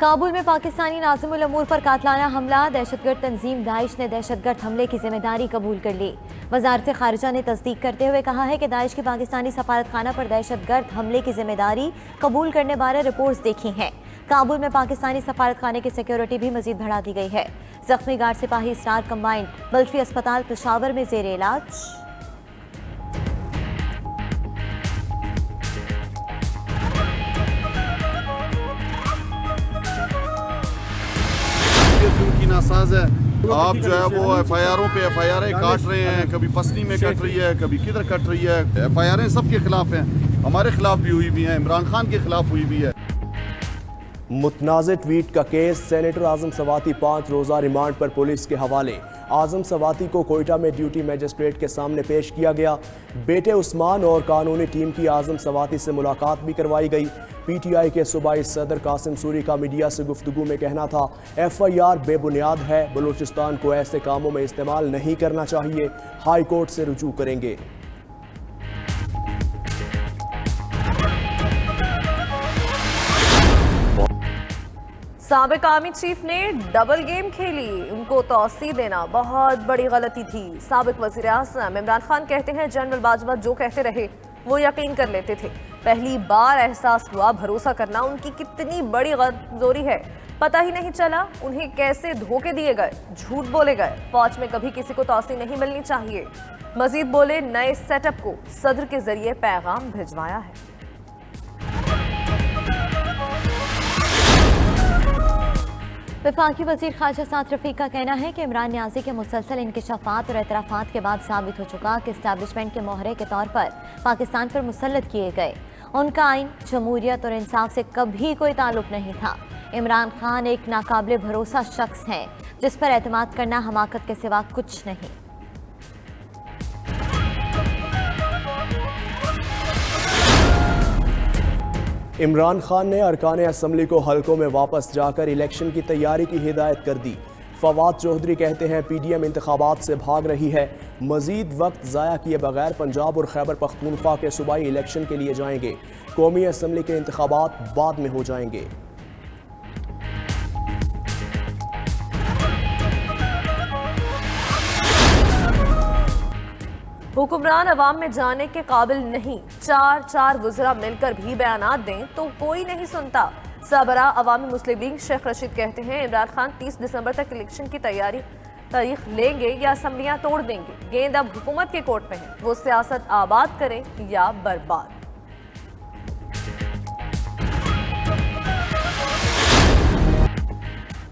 काबुल में पाकिस्तानी नाज़िमुल अमूर पर कातलाना हमला। दहशतगर्द तंजीम दाइश ने दहशतगर्द हमले की जिम्मेदारी कबूल कर ली। वजारत खारिजा ने तस्दीक करते हुए कहा है कि दाइश की पाकिस्तानी सफारतखाना पर दहशतगर्द हमले की जिम्मेदारी कबूल करने बारे रिपोर्ट्स देखी हैं। काबुल में पाकिस्तानी सफारतखाने की सिक्योरिटी भी मजीद बढ़ा दी गई है। जख्मी गार्ड सिपाही स्टार कंबाइंड मिलिट्री अस्पताल पेशावर में जेर इलाज। की नासाज है। आप जो है वो FIR-ओं पे FIR काट रहे हैं, कभी पसनी में कट रही है, कभी किधर कट रही है। FIR सबके खिलाफ हैं, हमारे खिलाफ भी हुई भी हैं, इमरान खान के खिलाफ हुई भी है। मुतनाज़ ट्वीट का केस। सेनेटर आजम सवाती 5 रोज़ा रिमांड पर पुलिस के हवाले। आजम सवाती को कोयटा में ड्यूटी मजिस्ट्रेट के सामने पेश किया गया। बेटे उस्मान और कानूनी टीम की आजम सवाती से मुलाकात भी करवाई गई। PTI के सूबाई सदर कासिम सूरी का मीडिया से गुफ्तगू में कहना था, FIR बेबुनियाद है, बलूचिस्तान को ऐसे कामों में इस्तेमाल नहीं करना चाहिए, हाई कोर्ट से रुजू करेंगे। साबिक आर्मी चीफ ने डबल गेम खेली। उनको तौसी देना बहुत बड़ी गलती थी। साबिक वजीर आज़म इमरान खान कहते हैं, जनरल बाजवा जो कहते रहे वो यकीन कर लेते थे। पहली बार एहसास हुआ भरोसा करना उनकी कितनी बड़ी कमजोरी है। पता ही नहीं चला उन्हें कैसे धोखे दिए गए, झूठ बोले गए। फौज में कभी किसी को तौसी नहीं मिलनी चाहिए। मजीद बोले, नए सेटअप को सदर के जरिए पैगाम भिजवाया है। वफाकी वजीर खारजा साद रफीक का कहना है कि इमरान न्याजी के मुसलसल इंकशाफात और एतराफ़ात के बाद साबित हो चुका कि इस्टेब्लिशमेंट के मोहरे के तौर पर पाकिस्तान पर मुसल्लत किए गए उनका आइन, जमहूरियत और इंसाफ से कभी कोई ताल्लुक नहीं था। इमरान खान एक नाकाबिले भरोसा शख्स हैं जिस पर एतमाद करना हमाकत के सिवा कुछ नहीं। इमरान खान ने अरकान असम्बली को हलकों में वापस जाकर इलेक्शन की तैयारी की हिदायत कर दी। फवाद चौधरी कहते हैं, PDM इंतखाबात से भाग रही है, मजीद वक्त ज़ाया किए बगैर पंजाब और खैबर पख्तूनख्वा के सूबाई इलेक्शन के लिए जाएंगे। कौमी असम्बली के इंतखाबात बाद में हो जाएंगे। हुक्मरान अवाम में जाने के काबिल नहीं। 4 वुज़रा मिलकर भी बयानात दें तो कोई नहीं सुनता। सबरा अवामी मुस्लिम लीग शेख रशीद कहते हैं, इमरान खान 30 दिसंबर तक इलेक्शन की तारीख लेंगे या असम्बलियां तोड़ देंगे। गेंद अब हुकूमत के कोर्ट में है, वो सियासत आबाद करें या बर्बाद।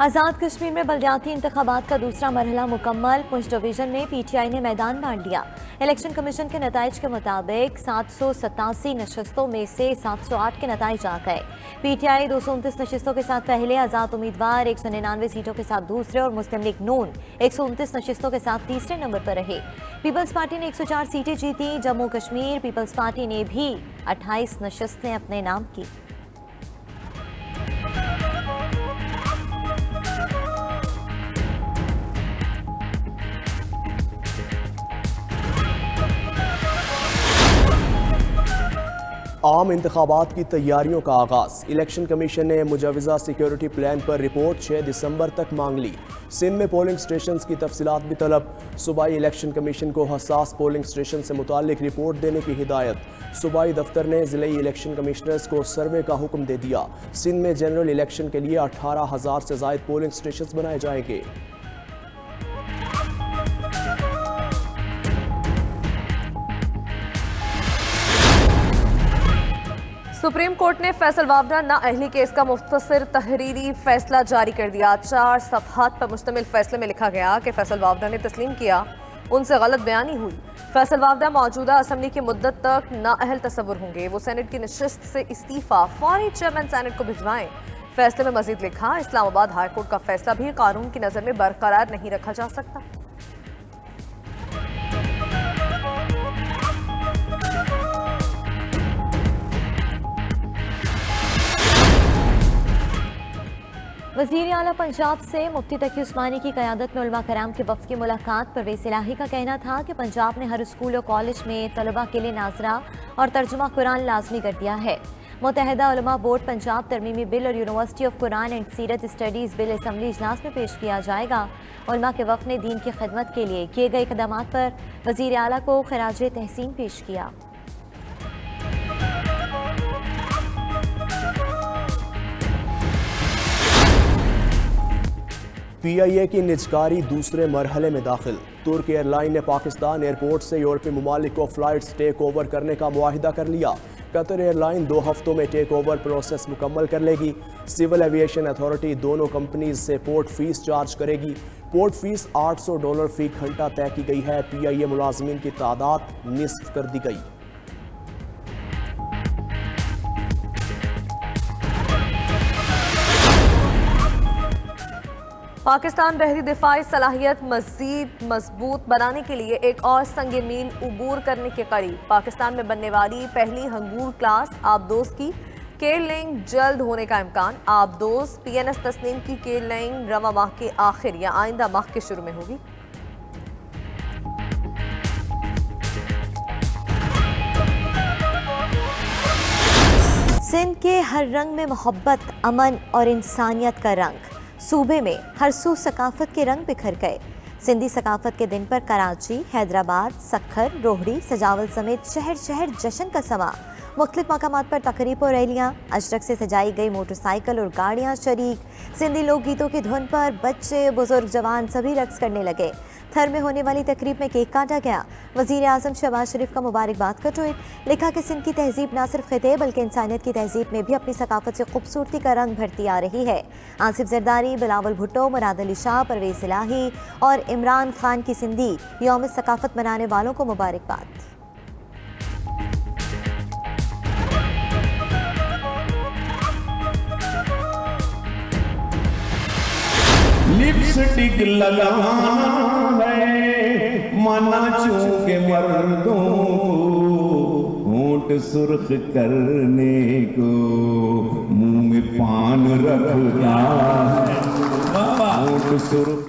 आज़ाद कश्मीर में बलदियाती इंतखाबात का दूसरा मरहला मुकम्मल। पुंछ डिवीजन में PTI ने मैदान बांट लिया। इलेक्शन कमीशन के नताइज के मुताबिक 787 नशस्तों में से 708 के नताइज आ गए। PTI 229 नशस्तों के साथ पहले, आज़ाद उम्मीदवार 199 सीटों के साथ दूसरे और मुस्लिम लीग नून 129 नशस्तों के साथ तीसरे नंबर पर रहे। पीपल्स पार्टी ने 104 सीटें जीती। जम्मू कश्मीर पीपल्स पार्टी ने भी 28 नशस्तें अपने नाम की। आम इंतखाबात की तैयारियों का आगाज़। इलेक्शन कमीशन ने मुजवज़ा सिक्योरिटी प्लान पर रिपोर्ट 6 दिसंबर तक मांग ली। सिंध में पोलिंग स्टेशन की तफसीलात भी तलब। सूबाई इलेक्शन कमीशन को हसास पोलिंग स्टेशन से मुतालिक रिपोर्ट देने की हिदायत। सूबाई दफ्तर ने ज़िले इलेक्शन कमिश्नर्स को सर्वे का हुक्म दे दिया। सिंध में जनरल इलेक्शन के लिए 18,000 से ज़ायद पोलिंग स्टेशन बनाए जाएंगे। सुप्रीम कोर्ट ने फैसल वावडा नाअहली केस का मुख्तसर तहरीरी फैसला जारी कर दिया। 4 सफ़हात पर मुश्तमिल फैसले में लिखा गया कि फैसल वावडा ने तस्लीम किया उनसे गलत बयानी हुई। फैसल वावडा मौजूदा असम्बली की मुद्दत तक नाअहल तस्वुर होंगे। वो सेनेट की नशिस्त से इस्तीफा फौरी चेयरमैन सेनेट को भिजवाएं। फैसले में मजीद लिखा, इस्लामाबाद हाई कोर्ट का फैसला भी कानून की नज़र में बरकरार नहीं रखा जा सकता। वज़ीर आला पंजाब से मुफ्ती तकी उस्मानी की क़यादत में उलमा कराम के वफ़द की मुलाकात। परवेज़ इलाही का कहना था कि पंजाब ने हर स्कूल और कॉलेज में तलबा के लिए नाजरा और तर्जुमा कुरान लाजमी कर दिया है। मुत्तहिदा उलमा बोर्ड पंजाब तरमीमी बिल और यूनिवर्सिटी ऑफ कुरान एंड सीरत स्टडीज़ बिल असम्बली इजलास में पेश किया जाएगा। उलमा के वफ़द ने दीन की खिदमत के लिए किए गए इक़दामात पर वज़ीर आला को खराज तहसीन पेश किया। PIA की निजकारी दूसरे मरहले में दाखिल। तुर्क एयरलाइन ने पाकिस्तान एयरपोर्ट से यूरोपीय ममालिक को फ़्लाइट्स टेक ओवर करने का मुआहिदा कर लिया। कतर एयरलाइन 2 हफ्तों में टेक ओवर प्रोसेस मुकम्मल कर लेगी। सिविल एविएशन अथॉरिटी दोनों कंपनीज से पोर्ट फीस चार्ज करेगी। पोर्ट फीस $800 फी घंटा तय की गई है। PIA मुलाजमीन की तादाद निस्फ कर दी गई। पाकिस्तान बहरी दिफाई सलाहियत मज़ीद मजबूत बनाने के लिए एक और संग मील उबूर करने के करीब। पाकिस्तान में बनने वाली पहली हंगूर क्लास आबदोज की केल लेइंग जल्द होने का इम्कान। आबदोज PNS तस्नीम की केल लेइंग रवा माह के आखिर या आइंदा माह के शुरू में होगी। सिंध के हर रंग में मोहब्बत, अमन और इंसानियत का रंग। सूबे में हर सू सकाफत के रंग बिखर गए। सिंधी सकाफत के दिन पर कराची, हैदराबाद, सक्खर, रोहड़ी, सजावल समेत शहर शहर जश्न का समा। मुख्तलिफ मकामात पर तकरीब और रैलियाँ, अजरक से सजाई गई मोटरसाइकिल और गाड़ियाँ शरीक। सिंधी लोकगीतों की धुन पर बच्चे, बुजुर्ग, जवान सभी रक्स करने लगे। थर में होने वाली तकरीब में केक काटा गया। वज़ीर आज़म शहबाज शरीफ का मुबारकबाद का ट्वीट। लिखा कि सिंध की तहजीब न सिर्फ खिते बल्कि इंसानियत की तहजीब में भी अपनी सकाफत से खूबसूरती का रंग भरती आ रही है। आसिफ जरदारी, बिलावल भुट्टो, मुराद अली शाह, परवेज़ इलाही और इमरान खान की सिंधी यौम सकाफत मनाने वालों को मुबारकबाद। लिपस्टिक लगाना है मना चूके मर्दों को, होंठ सुर्ख करने को, मुंह में पान रखना है होंठ सुर्ख।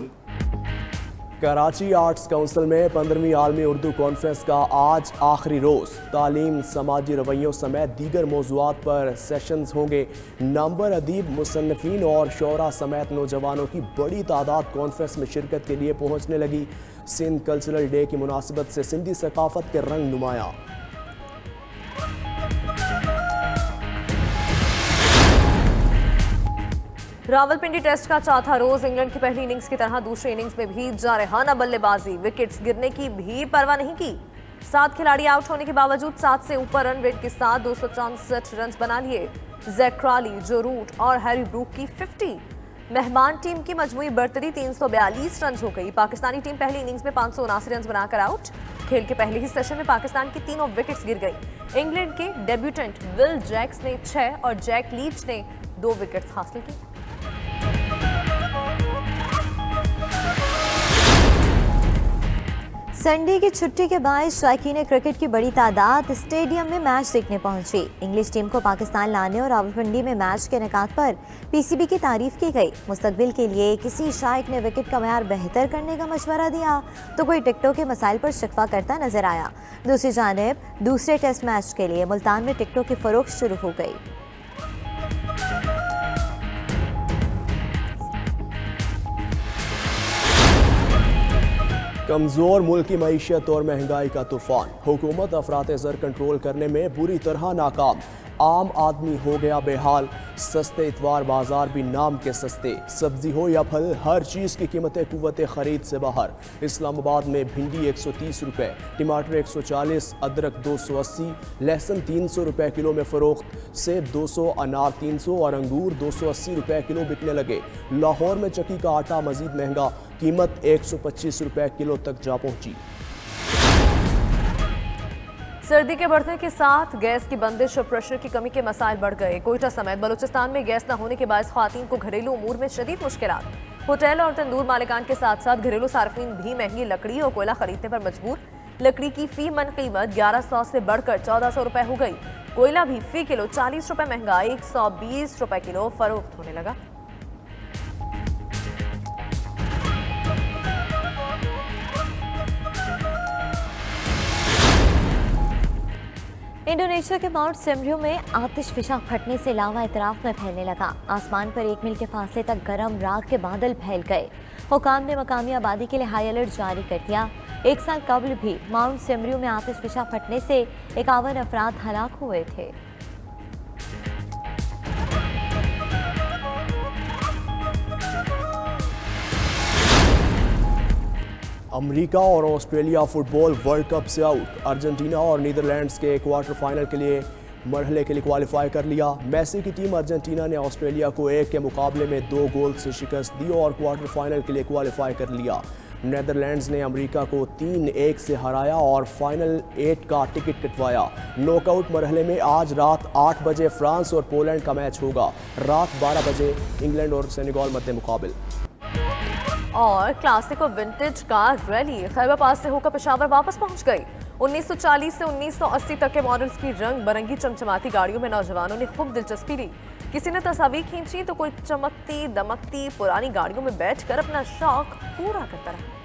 कराची आर्ट्स काउंसिल में 15वीं आलमी उर्दू कॉन्फ्रेंस का आज आखिरी रोज़। तालीम, समाजी रवैयों समेत दीगर मौज़ूआत पर सेशंस होंगे। नामवर अदीब, मुसन्निफ़ीन और शोरा समेत नौजवानों की बड़ी तादाद कॉन्फ्रेंस में शिरकत के लिए पहुँचने लगी। सिंध कल्चरल डे की मुनासिबत से सिंधी सकाफत के रंग नुमाया। रावलपिंडी टेस्ट का चौथा रोज इंग्लैंड की पहली इनिंग्स की तरह दूसरी इनिंग्स में भी जारहाना बल्लेबाजी। विकेट्स गिरने की भी परवाह नहीं की। 7 खिलाड़ी आउट होने के बावजूद 7 से ऊपर रन रेट के साथ 264 रन बना लिए। जैक क्रॉली, जो रूट और हैरी ब्रूक की 50। मेहमान टीम की मजमूई बर्तरी 342 रन हो गई। पाकिस्तानी टीम पहली इनिंग्स में 579 रन बनाकर आउट। खेल के पहले ही सेशन में पाकिस्तान की तीनों विकेट्स गिर गई। इंग्लैंड के डेब्यूटेंट विल जैक्स ने 6 और जैक लीच ने 2 विकेट्स हासिल की। संडे की छुट्टी के बाद शौकीन क्रिकेट की बड़ी तादाद स्टेडियम में मैच देखने पहुंची। इंग्लिश टीम को पाकिस्तान लाने और रावलपिंडी में मैच के इनेकाद पर PCB की तारीफ की गई। मुस्तकबिल के लिए किसी शाइक ने विकेट का मयार बेहतर करने का मशवरा दिया तो कोई टिकटों के मसाइल पर शिकवा करता नजर आया। दूसरी जानिब दूसरे टेस्ट मैच के लिए मुल्तान में टिकटों की फरोख्त शुरू हो गई। कमज़ोर मुल्क की मईशत और महंगाई का तूफान। हुकूमत अफरात ज़र कंट्रोल करने में बुरी तरह नाकाम। आम आदमी हो गया बेहाल। सस्ते इतवार बाजार भी नाम के सस्ते। सब्जी हो या फल, हर चीज़ की कीमतें कुव्वते ख़रीद से बाहर। इस्लामाबाद में भिंडी 130 रुपये, टमाटर 140, अदरक 280, लहसुन 300 रुपये किलो में फ़रोख्त, सेब 200, अनार 300 और अंगूर 280 रुपये किलो बिकने लगे। लाहौर में चक्की का आटा मज़ीद महंगा, कीमत 125 रुपये किलो तक जा पहुँची। सर्दी के बढ़ने के साथ गैस की बंदिश और प्रेशर की कमी के मसाइल बढ़ गए। कोयटा समेत बलूचिस्तान में गैस न होने के बायस ख्वातीन को घरेलू उमूर में शदीद मुश्किलात। होटल और तंदूर मालिकान के साथ साथ घरेलू सार्फिन भी महंगी लकड़ी और कोयला खरीदने पर मजबूर। लकड़ी की फी मन कीमत 1100 से बढ़कर 1400 रुपए हो गई। कोयला भी फी किलो 40 रुपए महंगा 120 रुपए किलो फरोख्त होने लगा। इंडोनेशिया इंडोनेशिया के माउंट सिमरियो में आतिशफिशा फटने से लावा इतराफ में फैलने लगा। आसमान पर 1 मील के फासले तक गर्म राख के बादल फैल गए। हुकाम ने मकामी आबादी के लिए हाई अलर्ट जारी कर दिया। 1 साल कबल भी माउंट सिमरियो में आतिशफिशा फटने से 51 अफराद हलाक हुए थे। अमेरिका और ऑस्ट्रेलिया फुटबॉल वर्ल्ड कप से आउट। अर्जेंटीना और नीदरलैंड्स के क्वार्टर फाइनल के लिए मरहले के लिए क्वालिफाई कर लिया। मेसी की टीम अर्जेंटीना ने ऑस्ट्रेलिया को 1 के मुकाबले में 2 गोल से शिकस्त दी और क्वार्टर फाइनल के लिए क्वालिफाई कर लिया। नीदरलैंड्स ने अमेरिका को 3-1 से हराया और फाइनल 8 का टिकट कटवाया। नॉकआउट मरहले में आज रात 8 बजे फ्रांस और पोलैंड का मैच होगा। रात 12 बजे इंग्लैंड और सेनेगल मध्य मुकाबले। और क्लासिक और विंटेज कार रैली खैबर पास से होकर पेशावर वापस पहुंच गई। 1940 से 1980 तक के मॉडल्स की रंग बरंगी चमचमाती गाड़ियों में नौजवानों ने खूब दिलचस्पी ली। किसी ने तस्वीर खींची तो कोई चमकती दमकती पुरानी गाड़ियों में बैठकर अपना शौक पूरा करता रहा।